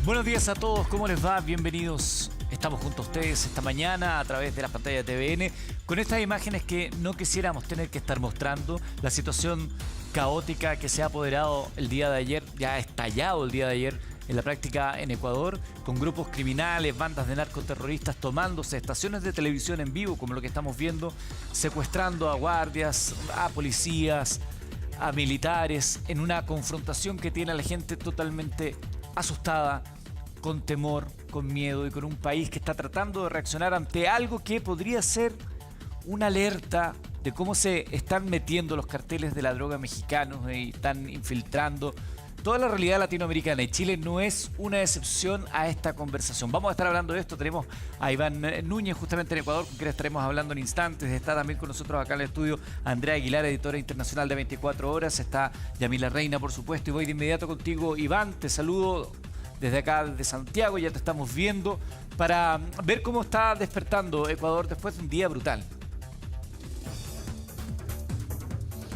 Buenos días a todos, ¿cómo les va? Bienvenidos. Estamos junto a ustedes esta mañana a través de las pantallas de TVN con estas imágenes que no quisiéramos tener que estar mostrando. La situación caótica que se ha apoderado el día de ayer, ya ha estallado el día de ayer en la práctica en Ecuador, con grupos criminales, bandas de narcoterroristas tomándose estaciones de televisión en vivo, como lo que estamos viendo, secuestrando a guardias, a policías, a militares, en una confrontación que tiene a la gente totalmente asustada, con temor, con miedo y con un país que está tratando de reaccionar ante algo que podría ser una alerta de cómo se están metiendo los carteles de la droga mexicanos y están infiltrando toda la realidad latinoamericana, y Chile no es una excepción a esta conversación. Vamos a estar hablando de esto. Tenemos a Iván Núñez justamente en Ecuador, con quien estaremos hablando en instantes. Está también con nosotros acá en el estudio Andrea Aguilar, editora internacional de 24 Horas. Está Yamila Reina, por supuesto, y voy de inmediato contigo, Iván. Te saludo desde acá, desde Santiago. Ya te estamos viendo para ver cómo está despertando Ecuador después de un día brutal.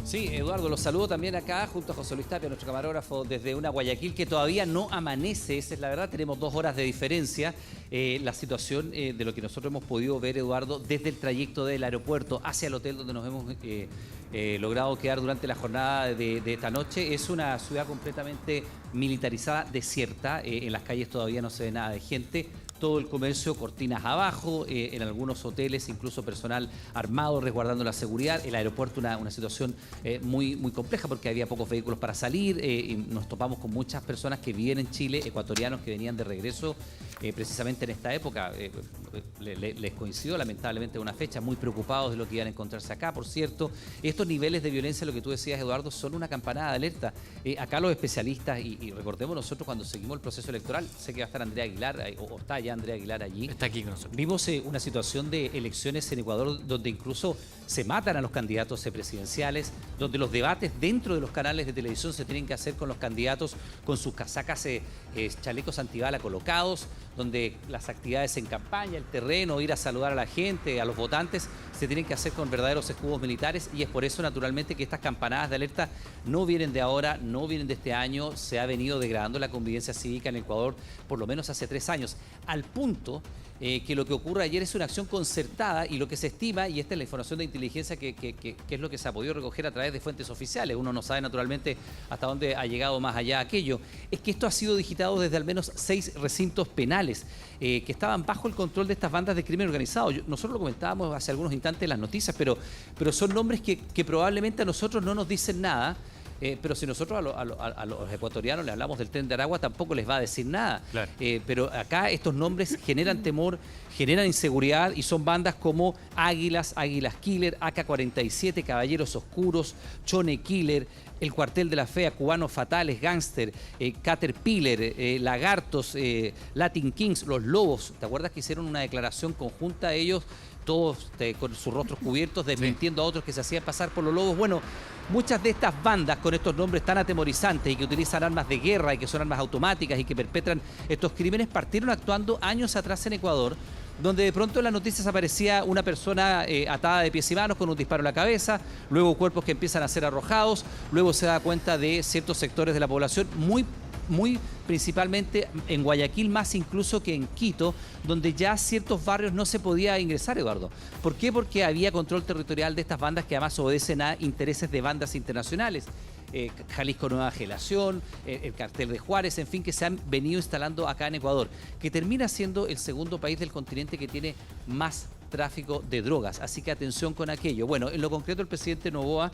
Sí, Eduardo, los saludo también acá junto a José Luis Tapia, nuestro camarógrafo, desde una Guayaquil que todavía no amanece. Esa es la verdad, tenemos 2 horas de diferencia. La situación de lo que nosotros hemos podido ver, Eduardo, desde el trayecto del aeropuerto hacia el hotel donde nos hemos logrado quedar durante la jornada de esta noche, es una ciudad completamente militarizada, desierta. En las calles todavía no se ve nada de gente. Todo el comercio, cortinas abajo, en algunos hoteles incluso personal armado resguardando la seguridad. El aeropuerto una situación muy compleja porque había pocos vehículos para salir. Y nos topamos con muchas personas que viven en Chile, ecuatorianos que venían de regreso precisamente en esta época. Les coincidió lamentablemente una fecha, muy preocupados de lo que iban a encontrarse acá. Por cierto, estos niveles de violencia, lo que tú decías, Eduardo, son una campanada de alerta. Acá los especialistas, y recordemos nosotros cuando seguimos el proceso electoral, sé que va a estar Andrea Aguilar, o está ya Andrea Aguilar allí. Está aquí con nosotros. Vimos una situación de elecciones en Ecuador donde incluso se matan a los candidatos presidenciales, donde los debates dentro de los canales de televisión se tienen que hacer con los candidatos con sus casacas, chalecos antibala colocados, donde las actividades en campaña, el terreno, ir a saludar a la gente, a los votantes, se tienen que hacer con verdaderos escudos militares, y es por eso naturalmente que estas campanadas de alerta no vienen de ahora, no vienen de este año. Se ha venido degradando la convivencia cívica en Ecuador por lo menos hace 3 años, al punto que lo que ocurre ayer es una acción concertada, y lo que se estima, y esta es la información de inteligencia que es lo que se ha podido recoger a través de fuentes oficiales, uno no sabe naturalmente hasta dónde ha llegado más allá aquello, es que esto ha sido digitado desde al menos 6 recintos penales que estaban bajo el control de estas bandas de crimen organizado. Nosotros lo comentábamos hace algunos instantes en las noticias, pero son nombres que probablemente a nosotros no nos dicen nada. Pero si nosotros a los ecuatorianos le hablamos del Tren de Aragua, tampoco les va a decir nada. Claro. Pero acá estos nombres generan temor, generan inseguridad, y son bandas como Águilas Killer, AK-47, Caballeros Oscuros, Chone Killer, el Cuartel de la Fea, Cubanos Fatales, Gangster, Caterpillar, Lagartos, Latin Kings, Los Lobos. ¿Te acuerdas que hicieron una declaración conjunta ellos, todos con sus rostros cubiertos, desmintiendo a otros que se hacían pasar por los lobos? Bueno, muchas de estas bandas con estos nombres tan atemorizantes y que utilizan armas de guerra y que son armas automáticas y que perpetran estos crímenes partieron actuando años atrás en Ecuador, donde de pronto en las noticias aparecía una persona atada de pies y manos con un disparo en la cabeza, luego cuerpos que empiezan a ser arrojados, luego se da cuenta de ciertos sectores de la población, muy principalmente en Guayaquil, más incluso que en Quito, donde ya ciertos barrios no se podía ingresar, Eduardo. ¿Por qué? Porque había control territorial de estas bandas que además obedecen a intereses de bandas internacionales. Jalisco Nueva Generación, el cartel de Juárez, en fin, que se han venido instalando acá en Ecuador, que termina siendo el segundo país del continente que tiene más tráfico de drogas, así que atención con aquello. Bueno, en lo concreto el presidente Noboa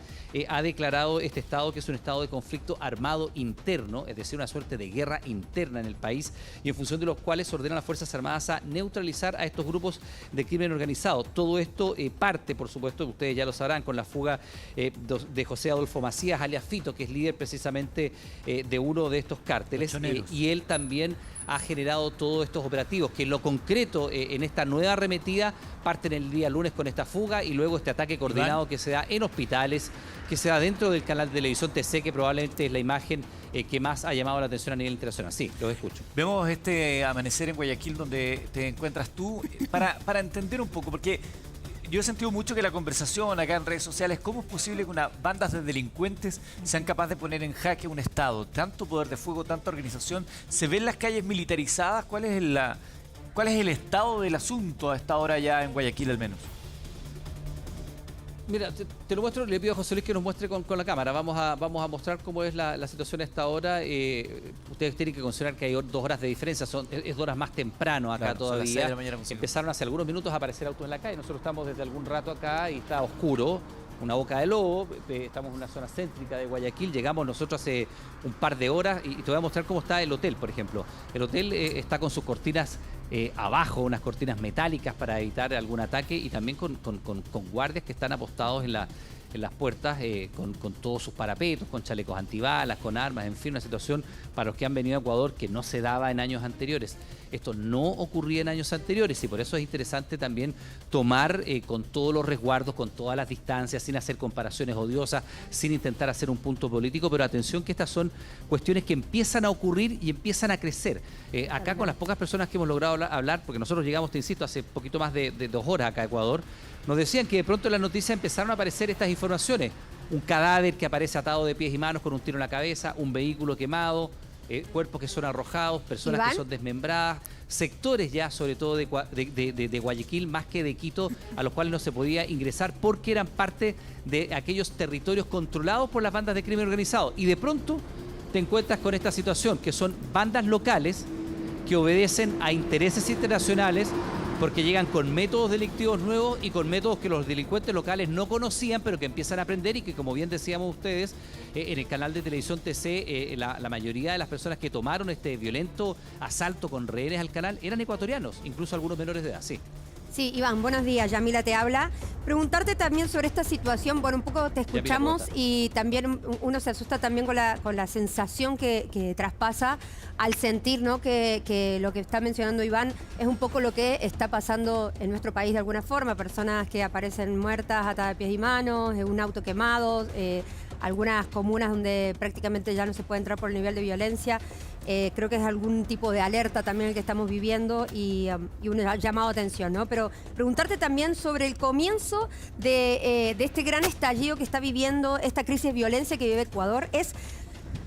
ha declarado este estado que es un estado de conflicto armado interno, es decir, una suerte de guerra interna en el país, y en función de los cuales ordenan las Fuerzas Armadas a neutralizar a estos grupos de crimen organizado. Todo esto parte, por supuesto, ustedes ya lo sabrán, con la fuga de José Adolfo Macías, alias Fito, que es líder precisamente de uno de estos cárteles, y él también ha generado todos estos operativos, que en lo concreto, en esta nueva arremetida, parten el día lunes con esta fuga y luego este ataque coordinado que se da en hospitales, que se da dentro del canal de televisión TC, que probablemente es la imagen que más ha llamado la atención a nivel internacional. Sí, los escucho. Vemos este amanecer en Guayaquil donde te encuentras tú, para entender un poco, porque yo he sentido mucho que la conversación acá en redes sociales, ¿cómo es posible que unas bandas de delincuentes sean capaces de poner en jaque un Estado? Tanto poder de fuego, tanta organización, se ven las calles militarizadas. ¿Cuál es el estado del asunto a esta hora ya en Guayaquil al menos? Mira, te lo muestro, le pido a José Luis que nos muestre con la cámara. Vamos a mostrar cómo es la situación a esta hora. Ustedes tienen que considerar que hay 2 horas de diferencia, es 2 horas más temprano acá, claro, todavía. Son las 6 de la mañana, empezaron hace algunos minutos a aparecer autos en la calle. Nosotros estamos desde algún rato acá y está oscuro, una boca de lobo. Estamos en una zona céntrica de Guayaquil. Llegamos nosotros hace un par de horas y te voy a mostrar cómo está el hotel, por ejemplo. El hotel está con sus cortinas abajo, unas cortinas metálicas para evitar algún ataque, y también con guardias que están apostados en las puertas, con todos sus parapetos, con chalecos antibalas, con armas, en fin, una situación para los que han venido a Ecuador que no se daba en años anteriores. Esto no ocurría en años anteriores, y por eso es interesante también tomar con todos los resguardos, con todas las distancias, sin hacer comparaciones odiosas, sin intentar hacer un punto político, pero atención que estas son cuestiones que empiezan a ocurrir y empiezan a crecer. Acá con las pocas personas que hemos logrado hablar, porque nosotros llegamos, te insisto, hace poquito más de 2 horas acá a Ecuador, nos decían que de pronto en las noticias empezaron a aparecer estas informaciones. Un cadáver que aparece atado de pies y manos con un tiro en la cabeza, un vehículo quemado, cuerpos que son arrojados, personas ¿Iván? que son desmembradas, sectores ya sobre todo de Guayaquil, más que de Quito, a los cuales no se podía ingresar porque eran parte de aquellos territorios controlados por las bandas de crimen organizado. Y de pronto te encuentras con esta situación, que son bandas locales que obedecen a intereses internacionales, porque llegan con métodos delictivos nuevos y con métodos que los delincuentes locales no conocían, pero que empiezan a aprender, y que, como bien decíamos ustedes, en el canal de televisión TC, la mayoría de las personas que tomaron este violento asalto con rehenes al canal eran ecuatorianos, incluso algunos menores de edad, sí. Sí, Iván, buenos días. Yamila te habla. Preguntarte también sobre esta situación. Bueno, un poco te escuchamos y también uno se asusta también con la sensación que traspasa al sentir, ¿no?, que lo que está mencionando Iván es un poco lo que está pasando en nuestro país de alguna forma. Personas que aparecen muertas, atadas de pies y manos, un auto quemado, algunas comunas donde prácticamente ya no se puede entrar por el nivel de violencia. Creo que es algún tipo de alerta también el que estamos viviendo y un llamado a atención, ¿no? Pero preguntarte también sobre el comienzo de este gran estallido que está viviendo, esta crisis de violencia que vive Ecuador.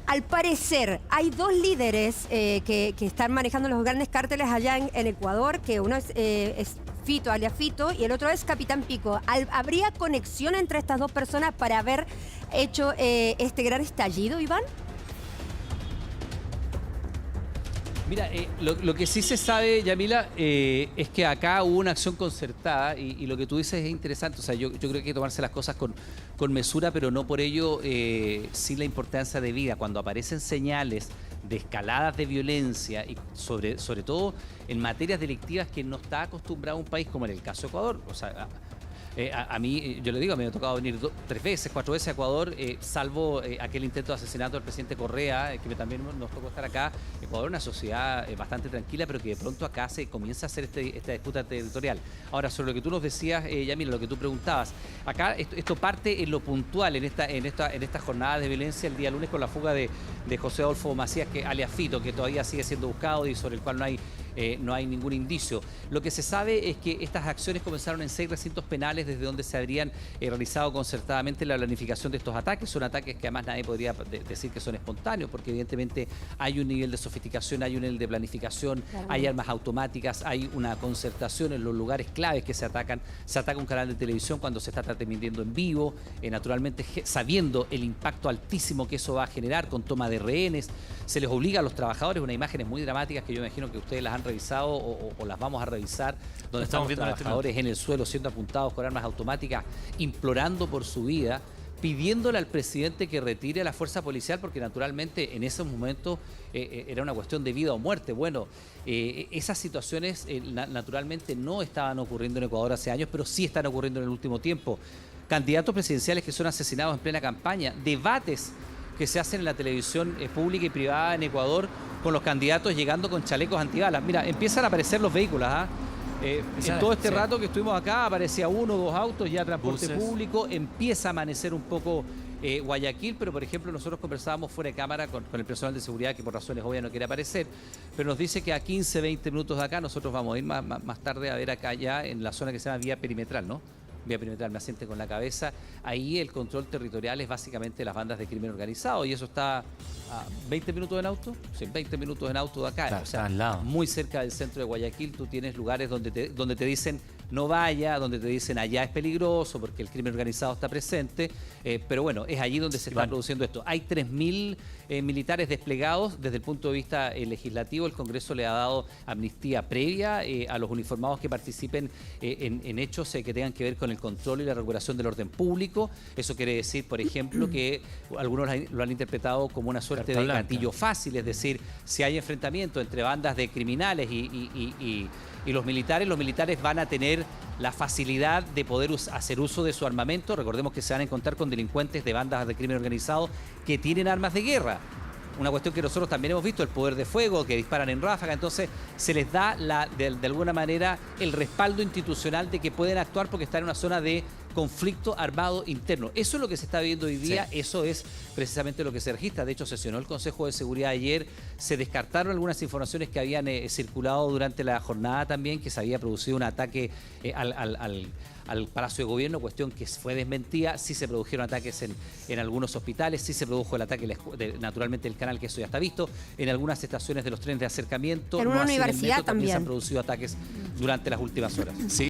Al parecer, hay 2 líderes que están manejando los grandes cárteles allá en Ecuador, que uno es Fito, alias Fito, y el otro es Capitán Pico. ¿Habría conexión entre estas 2 personas para haber hecho este gran estallido, Iván? Mira, lo que sí se sabe, Yamila, es que acá hubo una acción concertada, y lo que tú dices es interesante. O sea, yo creo que hay que tomarse las cosas con mesura, pero no por ello sin la importancia de vida. Cuando aparecen señales de escaladas de violencia, y sobre todo en materias delictivas que no está acostumbrado un país como en el caso de Ecuador. O sea, a mí, yo le digo, me ha tocado venir 3 veces, 4 veces a Ecuador, salvo aquel intento de asesinato del presidente Correa, que también nos tocó estar acá. Ecuador es una sociedad bastante tranquila, pero que de pronto acá se comienza a hacer esta disputa territorial. Ahora, sobre lo que tú nos decías, Yamila, lo que tú preguntabas, acá esto parte en lo puntual, en esta jornada de violencia el día lunes, con la fuga de José Adolfo Macías, alias Fito, que todavía sigue siendo buscado y sobre el cual no hay ningún indicio. Lo que se sabe es que estas acciones comenzaron en 6 recintos penales, desde donde se habrían realizado concertadamente la planificación de estos ataques. Son ataques que además nadie podría decir que son espontáneos, porque evidentemente hay un nivel de sofisticación, hay un nivel de planificación, claro, hay armas automáticas, hay una concertación en los lugares claves que se atacan. Se ataca un canal de televisión cuando se está transmitiendo en vivo, naturalmente sabiendo el impacto altísimo que eso va a generar, con toma de rehenes. Se les obliga a los trabajadores, unas imágenes muy dramáticas que yo imagino que ustedes las han revisado o las vamos a revisar, donde están los trabajadores en el suelo siendo apuntados con armas automáticas, implorando por su vida, pidiéndole al presidente que retire a la fuerza policial, porque naturalmente en esos momentos era una cuestión de vida o muerte. Bueno, esas situaciones naturalmente no estaban ocurriendo en Ecuador hace años, pero sí están ocurriendo en el último tiempo. Candidatos presidenciales que son asesinados en plena campaña, debates que se hacen en la televisión pública y privada en Ecuador, con los candidatos llegando con chalecos antibalas. Mira, empiezan a aparecer los vehículos, en todo este rato que estuvimos acá aparecía 1 o 2 autos, ya transporte público, empieza a amanecer un poco Guayaquil, pero por ejemplo nosotros conversábamos fuera de cámara con el personal de seguridad, que por razones obvias no quiere aparecer, pero nos dice que a 15, 20 minutos de acá nosotros vamos a ir más tarde a ver acá ya en la zona que se llama vía perimetral, ¿no? vía perimetral me asiente con la cabeza. Ahí el control territorial es básicamente las bandas de crimen organizado y eso está a 20 minutos en auto, sí, 20 minutos en auto de acá, Claro, o sea, está al lado. muy cerca del centro de Guayaquil. Tú tienes lugares donde te dicen no vaya, donde te dicen allá es peligroso porque el crimen organizado está presente, pero bueno, es allí donde se está Iván. produciendo esto. Hay 3.000 militares desplegados. Desde el punto de vista legislativo, el Congreso le ha dado amnistía previa a los uniformados que participen en hechos que tengan que ver con el control y la regulación del orden público. Eso quiere decir, por ejemplo, que algunos lo han interpretado como una suerte Carta de blanca. gatillo fácil, es decir, si hay enfrentamiento entre bandas de criminales y los militares van a tener la facilidad de poder hacer uso de su armamento. Recordemos que se van a encontrar con delincuentes de bandas de crimen organizado que tienen armas de guerra. Una cuestión que nosotros también hemos visto, el poder de fuego, que disparan en ráfaga. Entonces se les da de alguna manera el respaldo institucional de que pueden actuar porque están en una zona de conflicto armado interno. Eso es lo que se está viendo hoy día, Sí. Eso es precisamente lo que se registra. De hecho, sesionó el Consejo de Seguridad ayer, se descartaron algunas informaciones que habían circulado durante la jornada también, que se había producido un ataque al Palacio de Gobierno, cuestión que fue desmentida. Sí se produjeron ataques en algunos hospitales, sí se produjo el ataque naturalmente del canal, que eso ya está visto, en algunas estaciones de los trenes de acercamiento. En una no así el universidad metro, también se han también. producido ataques durante las últimas horas. Sí.